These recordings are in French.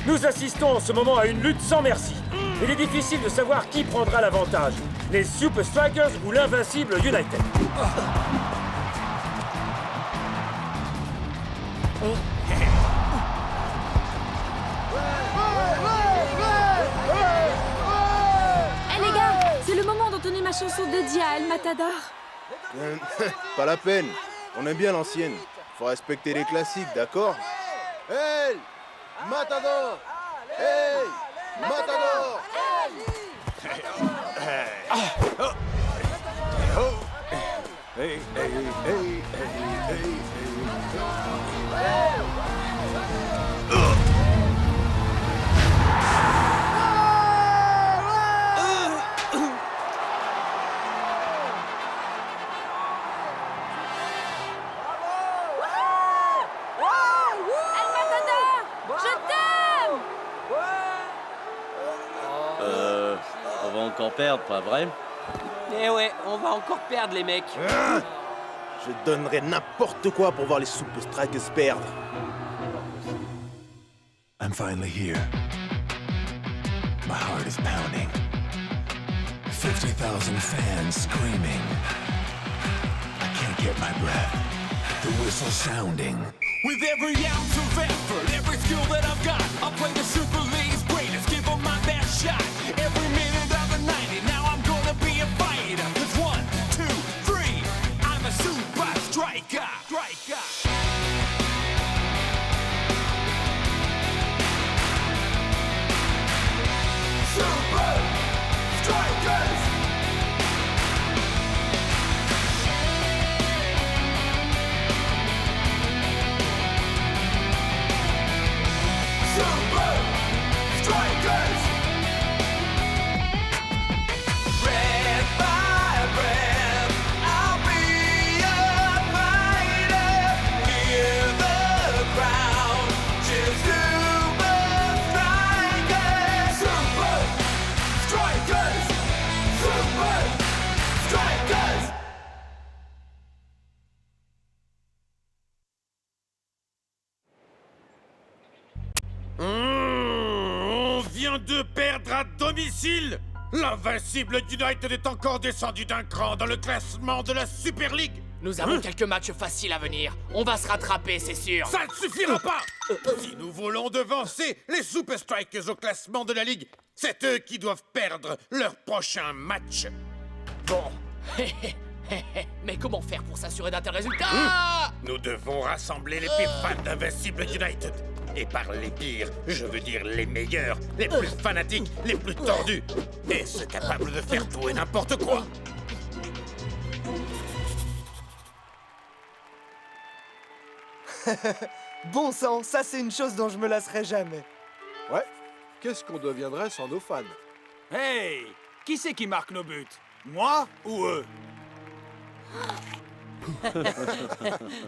Nous assistons en ce moment à une lutte sans merci. Il est difficile de savoir qui prendra l'avantage. Les Super Strikers ou l'invincible United. Eh les gars, c'est le moment d'entonner ma chanson dédiée à El Matador. Pas la peine. On aime bien l'ancienne. Faut respecter les classiques, d'accord? Hey! Matador! Hey! Matador! Hey, hey, hey, hey, hey, El Matador, je t'aime. On va encore perdre, pas vrai? Eh ouais, on va encore perdre les mecs. Je donnerais n'importe quoi pour voir les Super Strikers perdre. I'm finally here. My heart is pounding. 50,000 fans screaming. I can't get my breath. The whistle sounding. With every ounce of effort, every skill that I've got, I'll play the Super League's greatest, give them my best shot. Every minute of the 90, now I'm gonna be a fighter. 'Cause 1, 2, 3, I'm a super striker. Super Strikers! Super Strikers! Red by red, I'll be a fighter. Hear the crowd cheer Super Strikers! Super Strikers! Super Strikers! On vient de perdre à domicile. L'invincible United est encore descendu d'un cran dans le classement de la Super League. Nous avons quelques matchs faciles à venir. On va se rattraper, c'est sûr. Ça ne suffira pas. Si nous voulons devancer les Super Strikers au classement de la Ligue, c'est eux qui doivent perdre leur prochain match. Bon. Mais comment faire pour s'assurer d'un tel résultat? Nous devons rassembler les pires fans d'Invincible United. Et par les pires, je veux dire les meilleurs, les plus fanatiques, les plus tordus. Et ceux capables de faire tout et n'importe quoi. Bon sang, ça c'est une chose dont je me lasserai jamais. Ouais. Qu'est-ce qu'on deviendrait sans nos fans? Hey! Qui c'est qui marque nos buts? Moi ou eux?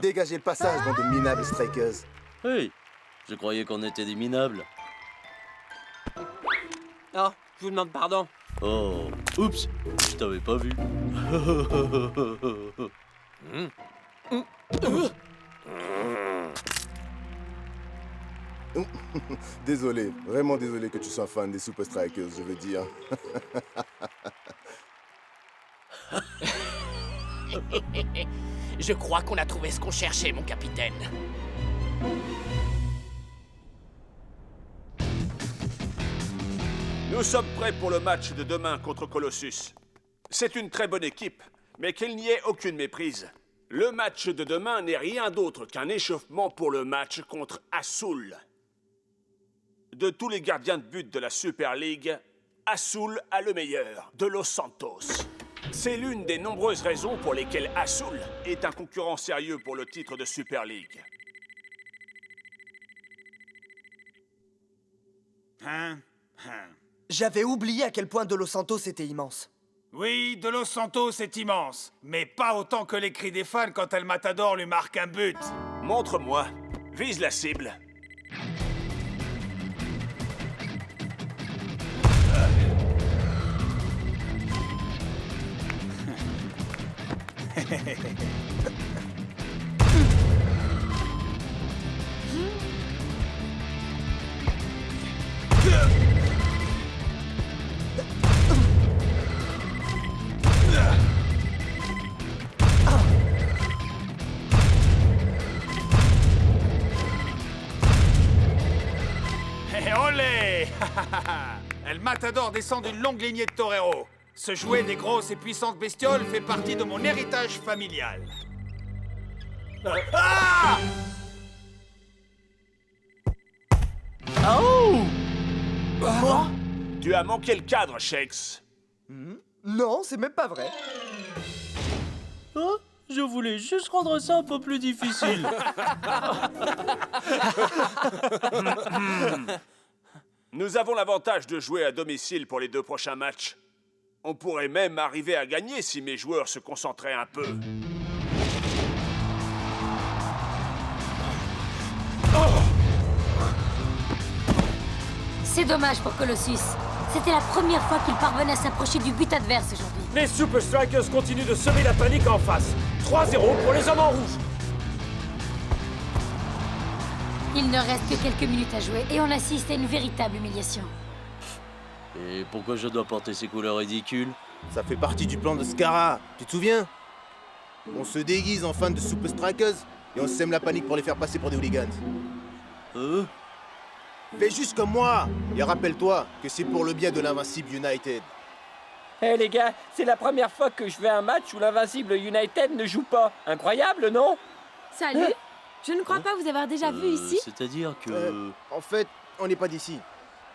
Dégagez le passage, bande de minables Strikers. Hey, je croyais qu'on était des minables. Oh, je vous demande pardon. Oh, oups, je t'avais pas vu. Désolé, vraiment désolé que tu sois fan des Super Strikers, je veux dire. Je crois qu'on a trouvé ce qu'on cherchait, mon capitaine. Nous sommes prêts pour le match de demain contre Colossus. C'est une très bonne équipe, mais qu'il n'y ait aucune méprise. Le match de demain n'est rien d'autre qu'un échauffement pour le match contre Azul. De tous les gardiens de but de la Super League, Azul a le meilleur, de Los Santos. C'est l'une des nombreuses raisons pour lesquelles Azul est un concurrent sérieux pour le titre de Super League. J'avais oublié à quel point De Los Santos était immense. Oui, De Los Santos est immense, mais pas autant que les cris des fans quand El Matador lui marque un but. Montre-moi. Vise la cible. Et olé El Matador descend d'une longue lignée de toreros. Ce jouet des grosses et puissantes bestioles fait partie de mon héritage familial. Ah! Oh! Tu as manqué le cadre, Shakes. Non, c'est même pas vrai. Oh, je voulais juste rendre ça un peu plus difficile. Nous avons l'avantage de jouer à domicile pour les 2 prochains matchs. On pourrait même arriver à gagner si mes joueurs se concentraient un peu. C'est dommage pour Colossus. C'était la première fois qu'il parvenait à s'approcher du but adverse aujourd'hui. Les Super Strikers continuent de semer la panique en face. 3-0 pour les hommes en rouge. Il ne reste que quelques minutes à jouer et on assiste à une véritable humiliation. Et pourquoi je dois porter ces couleurs ridicules? Ça fait partie du plan de Scara, tu te souviens? On se déguise en fans de Super Strikers et on sème la panique pour les faire passer pour des hooligans. Fais juste comme moi et rappelle-toi que c'est pour le bien de l'Invincible United. Hé les gars, c'est la première fois que je vais à un match où l'Invincible United ne joue pas. Incroyable, non? Salut. Je ne crois pas vous avoir déjà vu ici. C'est-à-dire que... En fait, on n'est pas d'ici.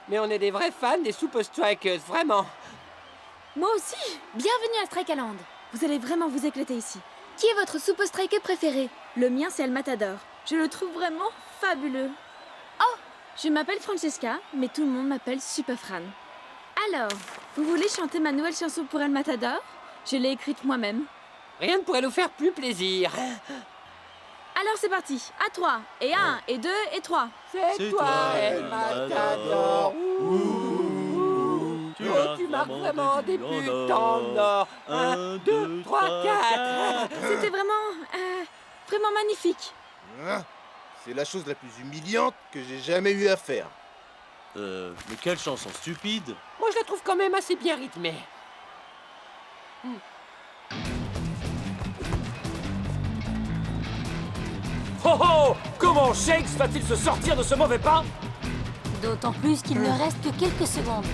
Mais on est des vrais fans des Super Strikers, vraiment. Moi aussi. Bienvenue à Strikeland. Vous allez vraiment vous éclater ici. Qui est votre Super Striker préféré? Le mien, c'est El Matador. Je le trouve vraiment fabuleux. Oh, je m'appelle Francesca, mais tout le monde m'appelle Super Fran. Alors, vous voulez chanter ma nouvelle chanson pour El Matador? Je l'ai écrite moi-même. Rien ne pourrait nous faire plus plaisir. Alors c'est parti, à 3, et 1, et 2, et 3. C'est toi, El Matador. Tu marques vraiment des buts en or. 1, 2, 3, 4. C'était vraiment magnifique. C'est la chose la plus humiliante que j'ai jamais eu à faire. Mais quelle chanson stupide! Moi, je la trouve quand même assez bien rythmée. Oh oh! Comment Shakes va-t-il se sortir de ce mauvais pas? D'autant plus qu'il ne reste que quelques secondes.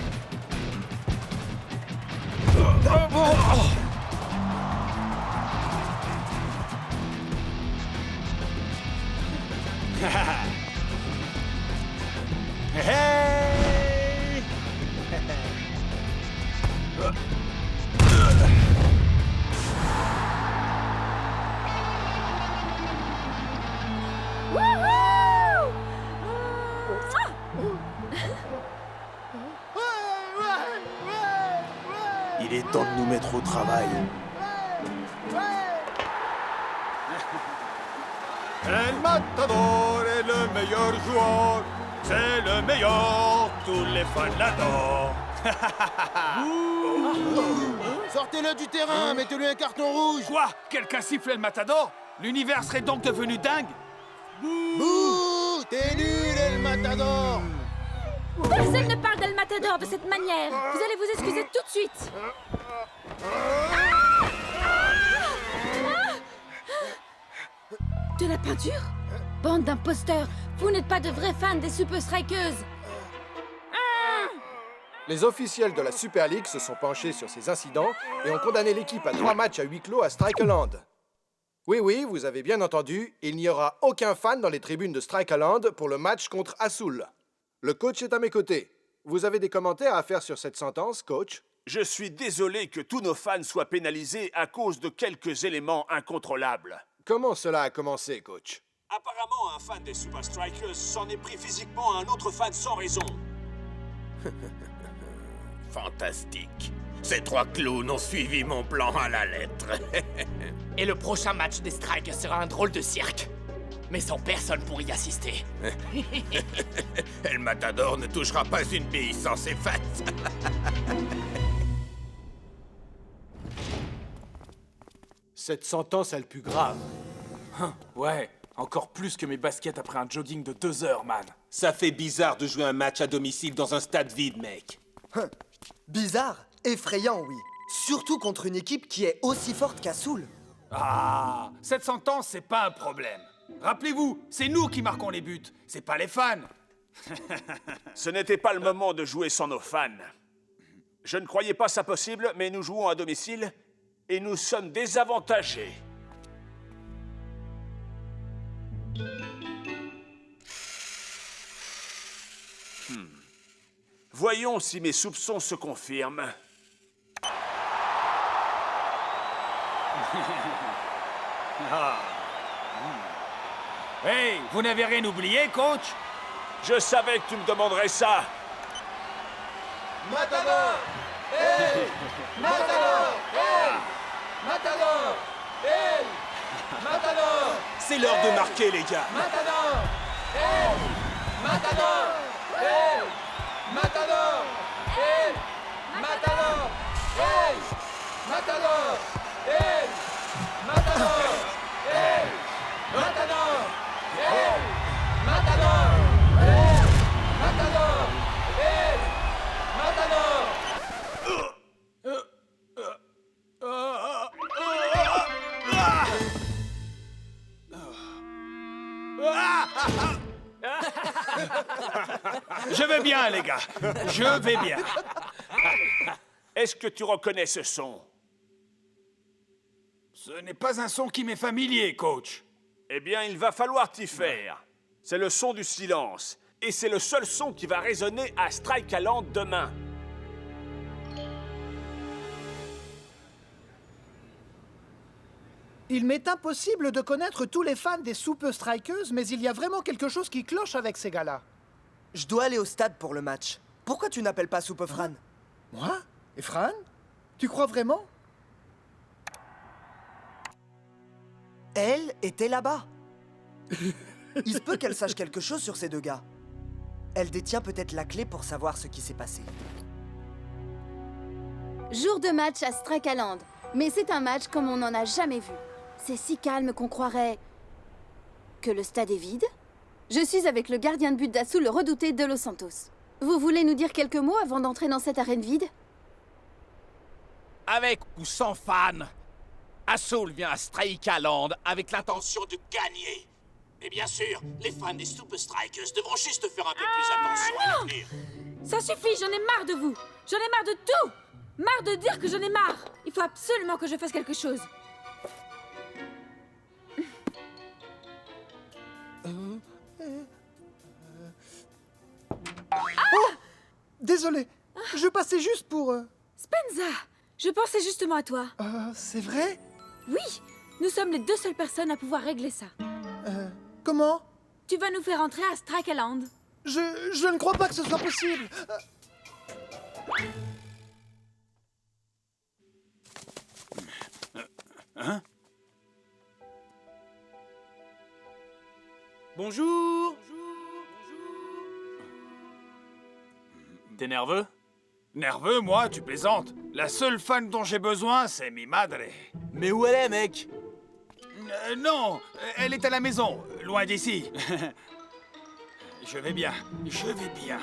Hey! Il est temps de nous mettre au travail. El Matador est le meilleur joueur. C'est le meilleur, tous les fans l'adorent. Sortez-le du terrain, mettez-lui un carton rouge. Quoi? Quelqu'un siffle El Matador? L'univers serait donc devenu dingue? Bouh! T'es nul, El Matador. Personne ne parle d'El Matador de cette manière. Vous allez vous excuser tout de suite. De la peinture? Bande d'imposteurs, vous n'êtes pas de vrais fans des Super Strikers. Les officiels de la Super League se sont penchés sur ces incidents et ont condamné l'équipe à 3 matchs à huis clos à Strikeland. Oui, vous avez bien entendu, il n'y aura aucun fan dans les tribunes de Strikeland pour le match contre Assoul. Le coach est à mes côtés. Vous avez des commentaires à faire sur cette sentence, coach? Je suis désolé que tous nos fans soient pénalisés à cause de quelques éléments incontrôlables. Comment cela a commencé, coach? Apparemment, un fan des Super Strikers s'en est pris physiquement à un autre fan sans raison. Fantastique. Ces 3 clowns ont suivi mon plan à la lettre. Et le prochain match des Strikers sera un drôle de cirque. Mais sans personne pour y assister. El Matador ne touchera pas une bille sans ses fans. Cette sentence est le plus grave. Ouais, Encore plus que mes baskets après un jogging de 2 heures, man. Ça fait bizarre de jouer un match à domicile dans un stade vide, mec. Bizarre, effrayant, oui. Surtout contre une équipe qui est aussi forte qu'Assoul. Ah, cette sentence, c'est pas un problème. Rappelez-vous, c'est nous qui marquons les buts, c'est pas les fans. Ce n'était pas le moment de jouer sans nos fans. Je ne croyais pas ça possible, mais nous jouons à domicile et nous sommes désavantagés. Voyons si mes soupçons se confirment. Hey, vous n'avez rien oublié, coach? Je savais que tu me demanderais ça. Matador! Hey! Matador! Hey! Matador! Hey! Matador! C'est l'heure de marquer, les gars. Matador! Hey! Matador! Hey! Matador! Hey! Matador! Hey! Matador! Hey! Matador! Hey! Matador! Hey! Matador! Hey! Matador! Hey! Matador! Je vais bien, les gars. Je vais bien. Est-ce que tu reconnais ce son? Ce n'est pas un son qui m'est familier, coach. Eh bien, il va falloir t'y faire. C'est le son du silence. Et c'est le seul son qui va résonner à Strikeland demain. Il m'est impossible de connaître tous les fans des Super Strikers, mais il y a vraiment quelque chose qui cloche avec ces gars-là. Je dois aller au stade pour le match. Pourquoi tu n'appelles pas Soupe Fran? Moi? Et Fran? Tu crois vraiment? Elle était là-bas. Il se peut qu'elle sache quelque chose sur ces deux gars. Elle détient peut-être la clé pour savoir ce qui s'est passé. Jour de match à Strikeland. Mais c'est un match comme on n'en a jamais vu. C'est si calme qu'on croirait... que le stade est vide. Je suis avec le gardien de but d'Assoul, le redouté de Los Santos. Vous voulez nous dire quelques mots avant d'entrer dans cette arène vide? Avec ou sans fans, Assoul vient à Strikeland avec l'intention de gagner. Et bien sûr, les fans des Super Strikers devront juste faire un peu plus attention à l'avenir. Ça suffit, j'en ai marre de vous. J'en ai marre de tout. Marre de dire que j'en ai marre. Il faut absolument que je fasse quelque chose. Oh! Désolé, je passais juste pour... Spenza, je pensais justement à toi. C'est vrai? Oui, nous sommes les deux seules personnes à pouvoir régler ça. Comment? Tu vas nous faire entrer à Strikeland. Je ne crois pas que ce soit possible. Hein? Bonjour. T'es nerveux? Nerveux, moi? Tu plaisantes. La seule fan dont j'ai besoin, c'est mi madre. Mais où elle est, mec? Non, elle est à la maison, loin d'ici. Je vais bien, je vais bien.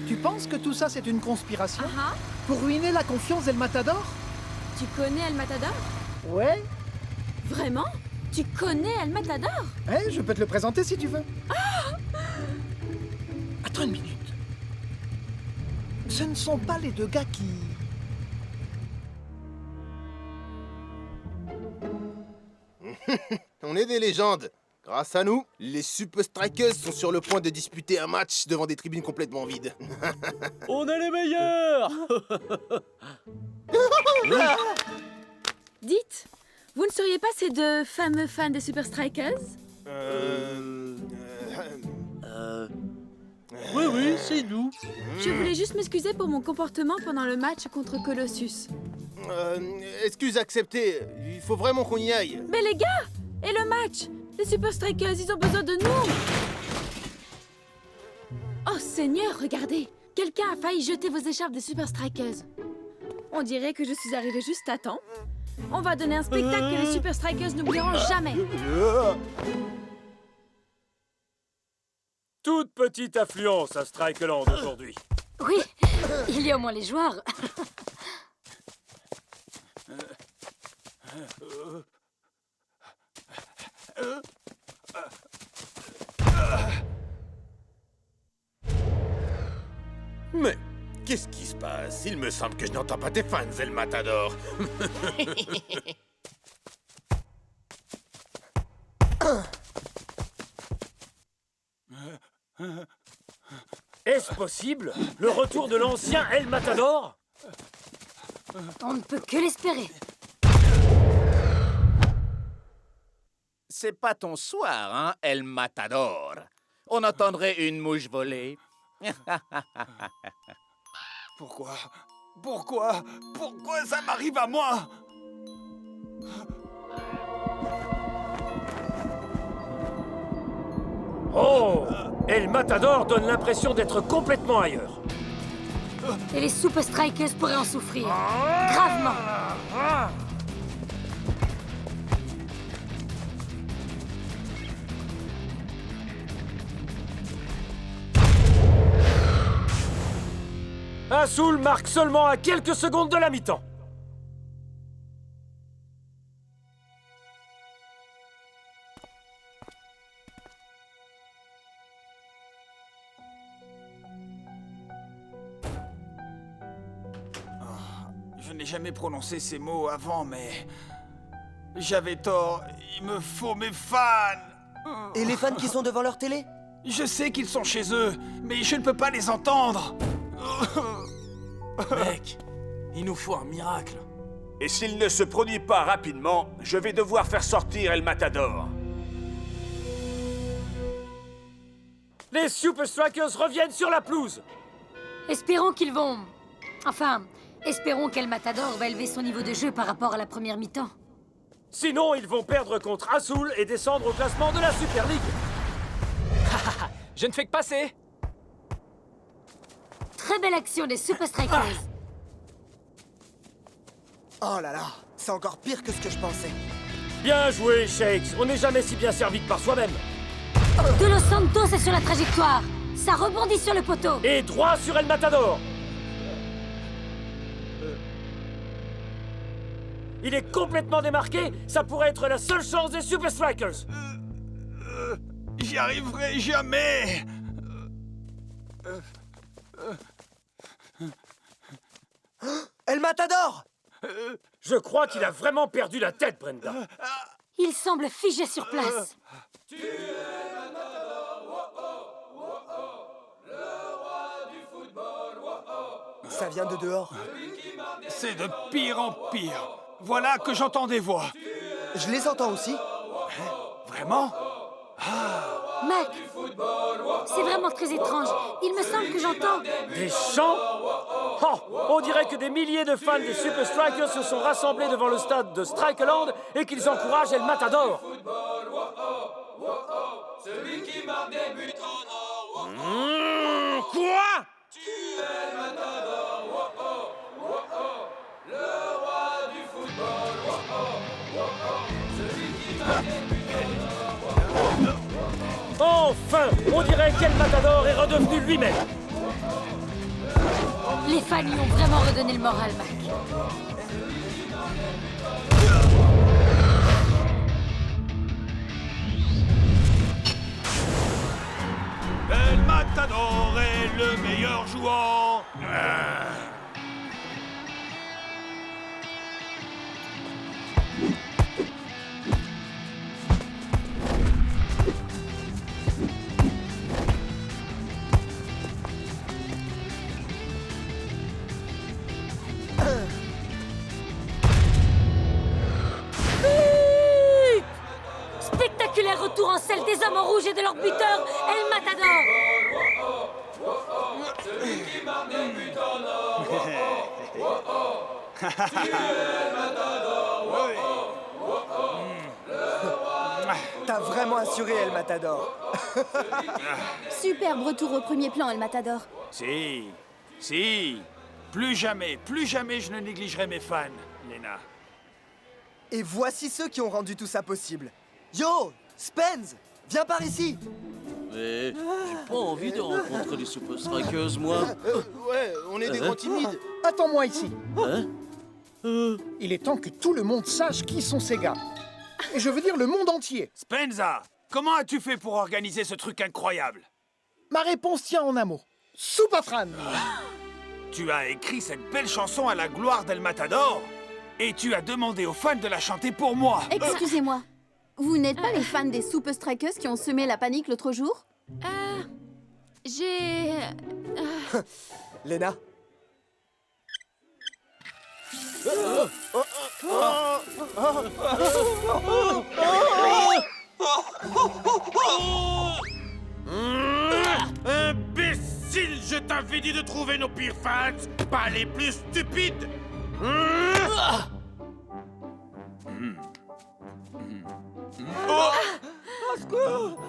Tu penses que tout ça, c'est une conspiration? Pour ruiner la confiance d'El Matador? Tu connais El Matador? Ouais. Vraiment? Tu connais El Matador? Eh, je peux te le présenter si tu veux. Attends une minute. Ce ne sont pas les deux gars qui... On est des légendes. Grâce à nous, les Super Strikers sont sur le point de disputer un match devant des tribunes complètement vides. On est les meilleurs. Dites, vous ne seriez pas ces deux fameux fans des Super Strikers? Oui, c'est nous. Je voulais juste m'excuser pour mon comportement pendant le match contre Colossus. Excuse acceptée. Il faut vraiment qu'on y aille. Mais les gars! Et le match? Les Super Strikers, ils ont besoin de nous! Oh Seigneur, regardez! Quelqu'un a failli jeter vos écharpes des Super Strikers. On dirait que je suis arrivée juste à temps. On va donner un spectacle que les Super Strikers n'oublieront jamais. Toute petite affluence à Strikeland aujourd'hui. Oui, il y a au moins les joueurs. Mais qu'est-ce qui se passe? Il me semble que je n'entends pas tes fans, El Matador. Est-ce possible? Le retour de l'ancien El Matador? On ne peut que l'espérer. C'est pas ton soir, hein, El Matador. On entendrait une mouche voler. Pourquoi ça m'arrive à moi? Oh! El Matador donne l'impression d'être complètement ailleurs. Et les Super Strikers pourraient en souffrir. Gravement. Azul marque seulement à quelques secondes de la mi-temps. Je n'ai jamais prononcé ces mots avant, mais... J'avais tort. Il me faut mes fans. Et les fans qui sont devant leur télé? Je sais qu'ils sont chez eux, mais je ne peux pas les entendre. Mec, il nous faut un miracle. Et s'il ne se produit pas rapidement, je vais devoir faire sortir El Matador. Les Super Strikers reviennent sur la pelouse. Espérons qu'ils vont... Enfin, espérons qu'El Matador va élever son niveau de jeu par rapport à la première mi-temps. Sinon, ils vont perdre contre Azul et descendre au classement de la Super League. Je ne fais que passer. Très belle action des Super Strikers. Oh là là, c'est encore pire que ce que je pensais. Bien joué, Shakes. On n'est jamais si bien servi que par soi-même. De Los Santos est sur la trajectoire. Ça rebondit sur le poteau. Et droit sur El Matador. Il est complètement démarqué. Ça pourrait être la seule chance des Super Strikers. J'y arriverai jamais. El Matador! Je crois qu'il a vraiment perdu la tête, Brenda. Il semble figé sur place. Ça vient de dehors. C'est de pire en pire. Voilà que j'entends des voix. Je les entends aussi. Vraiment? Mac, c'est vraiment très étrange. Il me semble que j'entends... Des chants? Oh, on dirait que des milliers de fans des Super Strikers se sont rassemblés devant le stade de Strikeland et qu'ils encouragent El Matador. Celui qui marque des buts en or. Quoi? El Matador, le roi du football, celui qui marque des buts en or. Enfin, on dirait qu'El Matador est redevenu lui-même. Les fans lui ont vraiment redonné le moral, Mac. El Matador est le meilleur joueur. Spectaculaire retour en selle des hommes en rouge et de leur buteur, El Matador. Celui qui marque des buts en or. El Matador, T'as vraiment assuré, El Matador. Superbe retour au premier plan, El Matador. Si. Plus jamais je ne négligerai mes fans, Lena. Et voici ceux qui ont rendu tout ça possible. Yo, Spence, viens par ici. Mais j'ai pas envie de rencontrer les Super Strikers, moi. Ouais, on est des grands timides. Attends-moi ici. Hein? Il est temps que tout le monde sache qui sont ces gars. Et je veux dire le monde entier. Spenza, comment as-tu fait pour organiser ce truc incroyable? Ma réponse tient en un mot. Superfran. Tu as écrit cette belle chanson à la gloire d'El Matador et tu as demandé aux fans de la chanter pour moi. Excusez-moi, vous n'êtes pas les fans des Super Strikers qui ont semé la panique l'autre jour? J'ai... Lena. Imbécile, je t'avais dit de trouver nos pires fans, pas les plus stupides. Au secours!